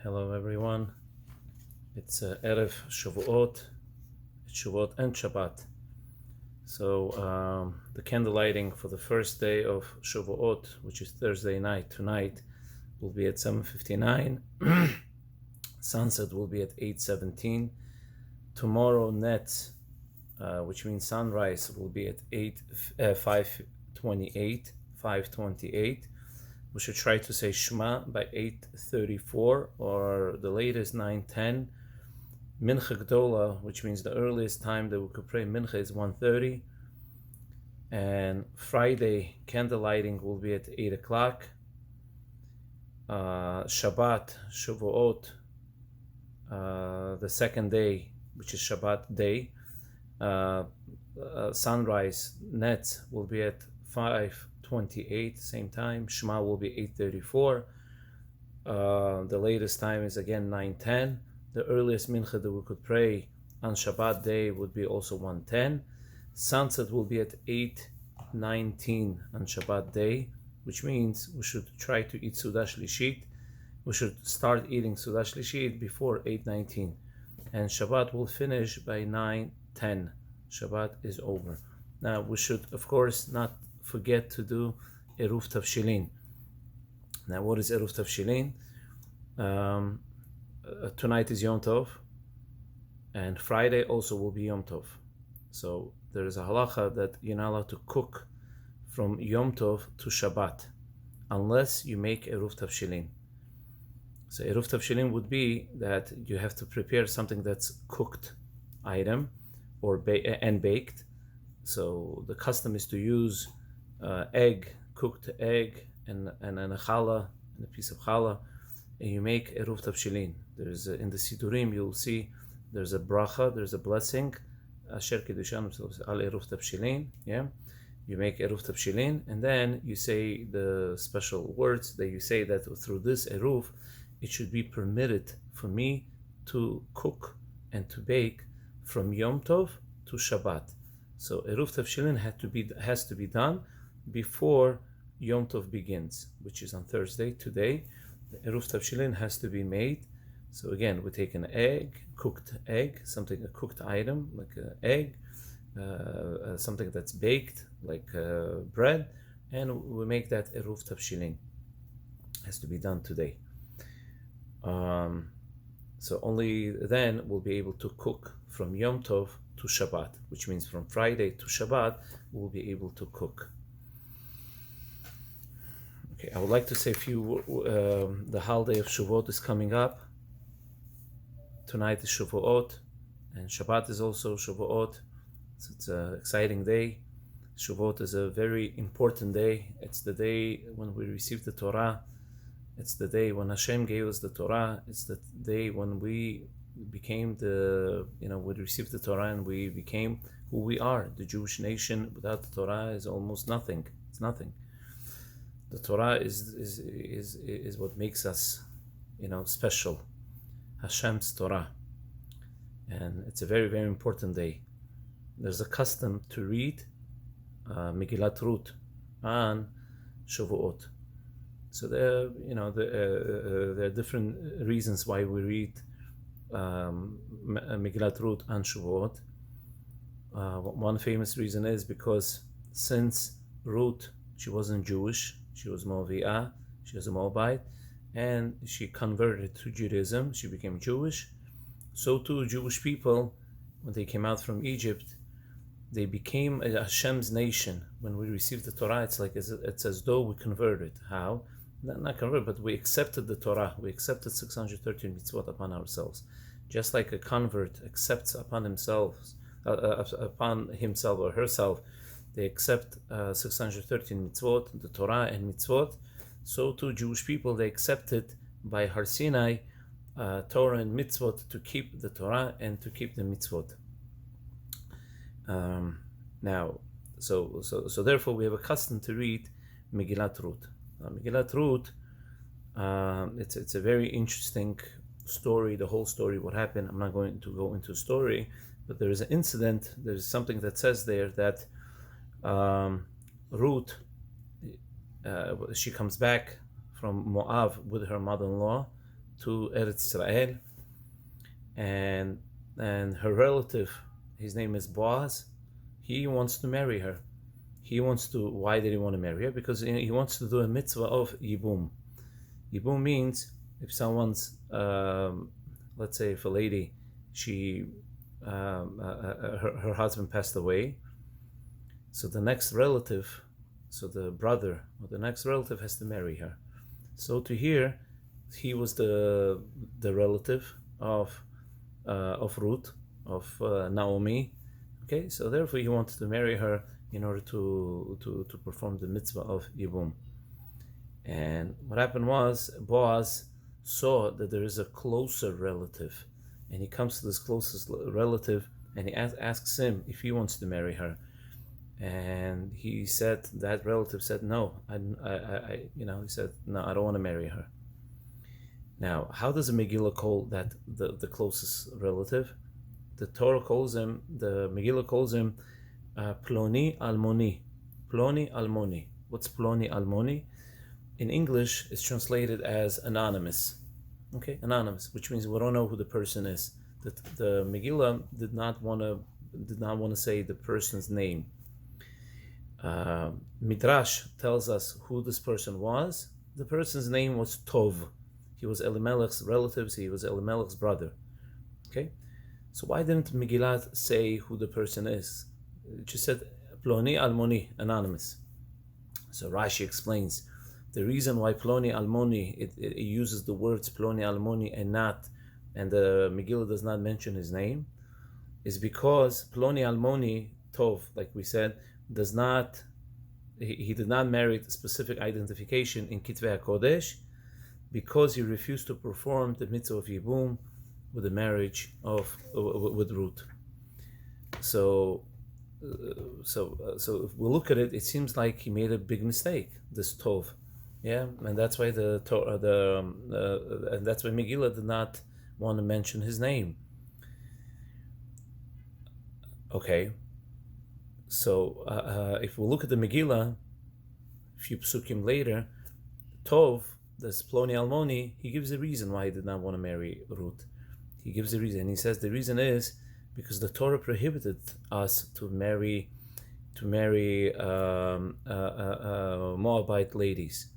Hello everyone, it's Erev Shavuot, Shavuot and Shabbat. So the candle lighting for the first day of Shavuot, which is Thursday night tonight, will be at 7:59. Sunset will be at 8:17. Tomorrow net, which means sunrise, will be at 5:28. We should try to say Shema by 8:34 or the latest 9:10. Mincha Gdola, which means the earliest time that we could pray Mincha, is 1:30. And Friday candle lighting will be at 8 o'clock. Shabbat, Shavuot, the second day, which is Shabbat day, sunrise net will be at 5:28, same time. Shema will be 8:34. The latest time is again 9:10. The earliest mincha that we could pray on Shabbat day would be also 1:10. Sunset will be at 8:19 on Shabbat day, which means we should try to eat Sudah Shlishit. We should start eating Sudah Shlishit before 8:19. And Shabbat will finish by 9:10. Shabbat is over. Now we should, of course, not forget to do Eruv Tavshilin. Now what is Eruv Tavshilin? Tonight is Yom Tov, and Friday also will be Yom Tov. So there is a halacha that you're not allowed to cook from Yom Tov to Shabbat unless you make Eruv Tavshilin. So Eruv Tavshilin would be that you have to prepare something that's cooked item or baked. So the custom is to use cooked egg, and a challah, and a piece of challah, and you make Eruv Tavshilin. There's in the Sidurim you'll see there's a bracha, there's a blessing, Asher Kiddushan al Eruv Tavshilin. Yeah, you make Eruv Tavshilin, and then you say the special words that you say that through this Eruv, it should be permitted for me to cook and to bake from Yom Tov to Shabbat. So Eruv Tavshilin has to be done before Yom Tov begins, which is on Thursday today. The Eruv Tavshilin has to be made. So again, we take an cooked egg, a cooked item like an egg, something that's baked like bread, and we make that Eruv Tavshilin. Has to be done today. So only then we'll be able to cook from Yom Tov to Shabbat, which means from Friday to Shabbat we'll be able to cook. Okay, I would like to say a few. The holiday of Shavuot is coming up. Tonight is Shavuot, and Shabbat is also Shavuot. So it's an exciting day. Shavuot is a very important day. It's the day when we received the Torah. It's the day when Hashem gave us the Torah. It's the day when we became we received the Torah and we became who we are. The Jewish nation without the Torah is almost nothing. It's nothing. The Torah is what makes us, special. Hashem's Torah, and it's a very, very important day. There's a custom to read Megillat Ruth on Shavuot. So there are different reasons why we read Megillat Ruth on Shavuot. One famous reason is because since Ruth, she wasn't Jewish, she was Moaviah, she was a Moabite, and she converted to Judaism, she became Jewish. So too, Jewish people, when they came out from Egypt, they became Hashem's nation. When we received the Torah, it's as though we converted. How? Not converted, but we accepted the Torah. We accepted 613 mitzvot upon ourselves. Just like a convert accepts upon himself or herself, they accept 613 mitzvot, the Torah and mitzvot. So too, Jewish people, they accepted by Har Sinai Torah and mitzvot to keep the Torah and to keep the mitzvot. So therefore, we have a custom to read Megillat Ruth. Megillat Ruth, it's a very interesting story. The whole story, what happened. I'm not going to go into the story, but there is an incident. There is something that says there that Ruth, she comes back from Moab with her mother-in-law to Eretz Israel, and her relative, his name is Boaz, he wants to marry her. Why did he want to marry her? Because he wants to do a mitzvah of Yibum. Yibum means if someone's, let's say if a lady, her husband passed away, so the next relative, so the brother or the next relative has to marry her. So to here, he was the relative of Ruth, of Naomi. Okay, so therefore he wanted to marry her in order to perform the mitzvah of Yibum. And what happened was Boaz saw that there is a closer relative, and he comes to this closest relative and he asks him if he wants to marry her. And he said, that relative said, no, he said, no, I don't want to marry her. Now, how does the Megillah call that the closest relative? The Megillah calls him Ploni Almoni. Ploni Almoni. What's Ploni Almoni? In English, it's translated as anonymous. Okay, anonymous, which means we don't know who the person is. The Megillah did not want to say the person's name. Midrash tells us who this person was. The person's name was Tov. He was Elimelech's relative. He was Elimelech's brother. Okay, so why didn't Megillah say who the person is? It just said Ploni Almoni, anonymous. So Rashi explains the reason why Ploni Almoni, it uses the words Ploni Almoni and the Megillah does not mention his name, is because Ploni Almoni, Tov, like we said, he did not merit specific identification in Kitvei HaKodesh because he refused to perform the mitzvah of Yibum with the marriage with Ruth. So if we look at it, it seems like he made a big mistake, this Tov. Yeah, and that's why and that's why Megillah did not want to mention his name. Okay, so if we look at the Megillah, a few psukim later, Tov, this Ploni Almoni, he gives a reason why he did not want to marry Ruth. He gives a reason. He says the reason is because the Torah prohibited us to marry Moabite ladies.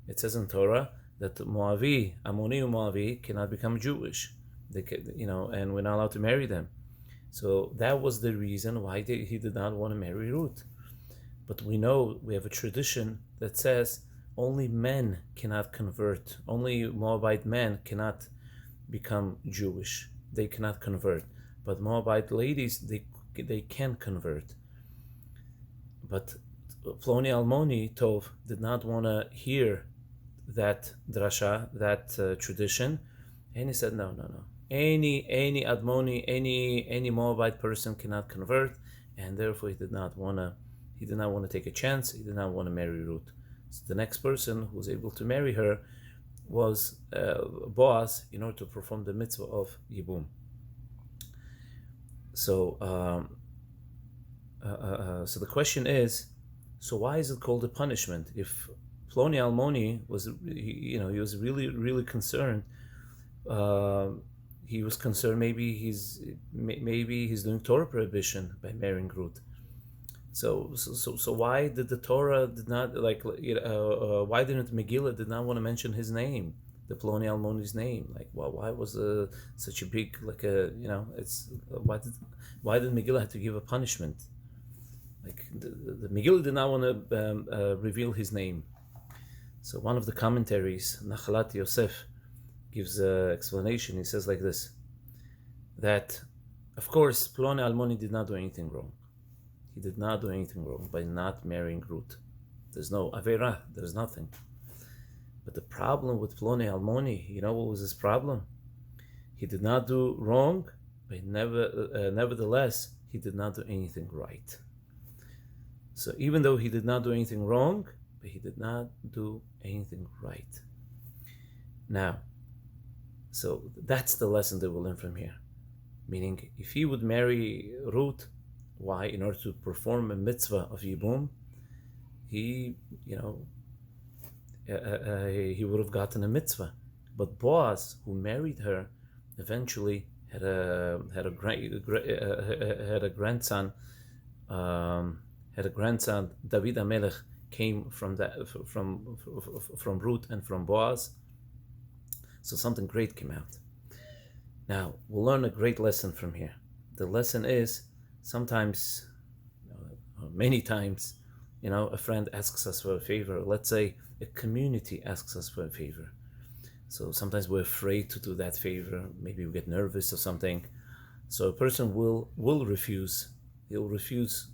It says in Torah that Ammoni Moavi cannot become Jewish. They can, and we're not allowed to marry them. So that was the reason why he did not want to marry Ruth. But we know we have a tradition that says only men cannot convert. Only Moabite men cannot become Jewish. They cannot convert. But Moabite ladies, they can convert. But Ploni Almoni, Tov, did not want to hear that drasha, that tradition, and he said, no. Any Admoni, any Moabite person cannot convert, and therefore he did not want to take a chance. He did not want to marry Ruth. So the next person who was able to marry her was Boaz, in order to perform the mitzvah of Yibum. So the question is, so why is it called a punishment? If Ploni Almoni was, he was really, really concerned. He was concerned maybe he's doing Torah prohibition by marrying Ruth. So why did the Torah did not why didn't Megillah did not want to mention his name, the Ploni Almoni's name? Like, why was such a big why did Megillah have to give a punishment? Like the Megillah did not want to reveal his name. So one of the commentaries, Nachalat Yosef, gives an explanation. He says like this, that of course Ploni Almoni did not do anything wrong. He did not do anything wrong by not marrying Ruth. There's no Aveira, there's nothing. But the problem with Ploni Almoni, what was his problem? He did not do wrong, but nevertheless, he did not do anything right. So even though he did not do anything wrong, but he did not do anything right. Now, so that's the lesson that we'll learn from here. Meaning, if he would marry Ruth, why? In order to perform a mitzvah of Yibum, he would have gotten a mitzvah. But Boaz, who married her, eventually had a grandson. Had a grandson. David HaMelech came from Ruth and from Boaz. So something great came out. Now we'll learn a great lesson from here. The lesson is sometimes, many times, a friend asks us for a favor. Let's say a community asks us for a favor. So sometimes we're afraid to do that favor. Maybe we get nervous or something. So a person will refuse. He'll refuse.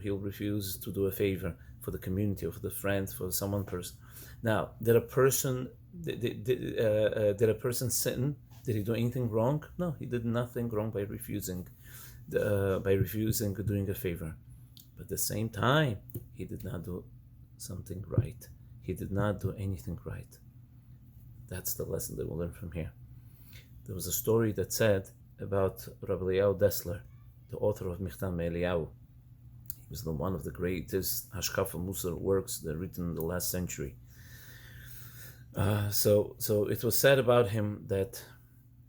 He'll refuse to do a favor for the community or for the friends, for someone person. Now, did a person sin? Did he do anything wrong? No, he did nothing wrong by refusing doing a favor. But at the same time, he did not do something right. He did not do anything right. That's the lesson that we'll learn from here. There was a story that said about Rav Eliyahu Dessler, the author of Michtam Eliyahu. He was one of the greatest Hashkafa Musar works that are written in the last century. So it was said about him that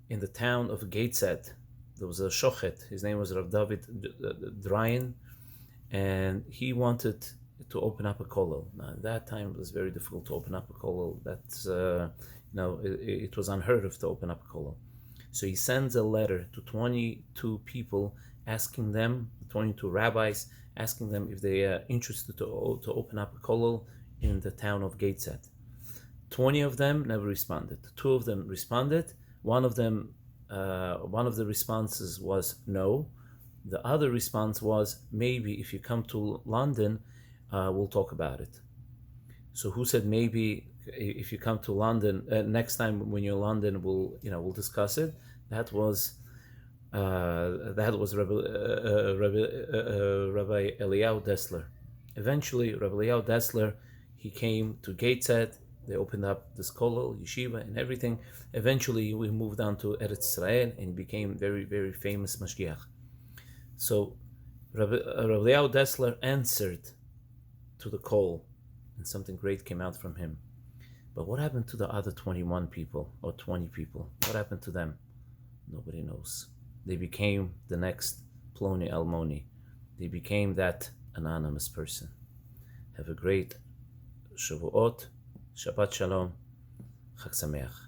in the town of Gateshead, there was a shochet. His name was Rav David Dryan, and he wanted to open up a kollel. Now, at that time, it was very difficult to open up a kollel. It was unheard of to open up a kollel. So he sends a letter to 22 people, asking them, 22 rabbis, asking them if they are interested to open up a kollel in the town of Gateshead. 20 of them never responded. 2 of them responded. One of the responses was no. The other response was, maybe if you come to London, we'll talk about it. So who said maybe if you come to London next time when you're in London, we'll discuss it? That was Rabbi Eliyahu Dessler. Eventually, Rabbi Eliyahu Dessler, he came to Gateshead. They opened up this kollel, yeshiva, and everything. Eventually, we moved on to Eretz Israel and became very, very famous mashgiach. So, Rabbi Eliyahu Dessler answered to the call, and something great came out from him. But what happened to the other 21 people or 20 people? What happened to them? Nobody knows. They became the next Ploni Almoni. They became that anonymous person. Have a great Shavuot. Shabbat Shalom. Chag Sameach.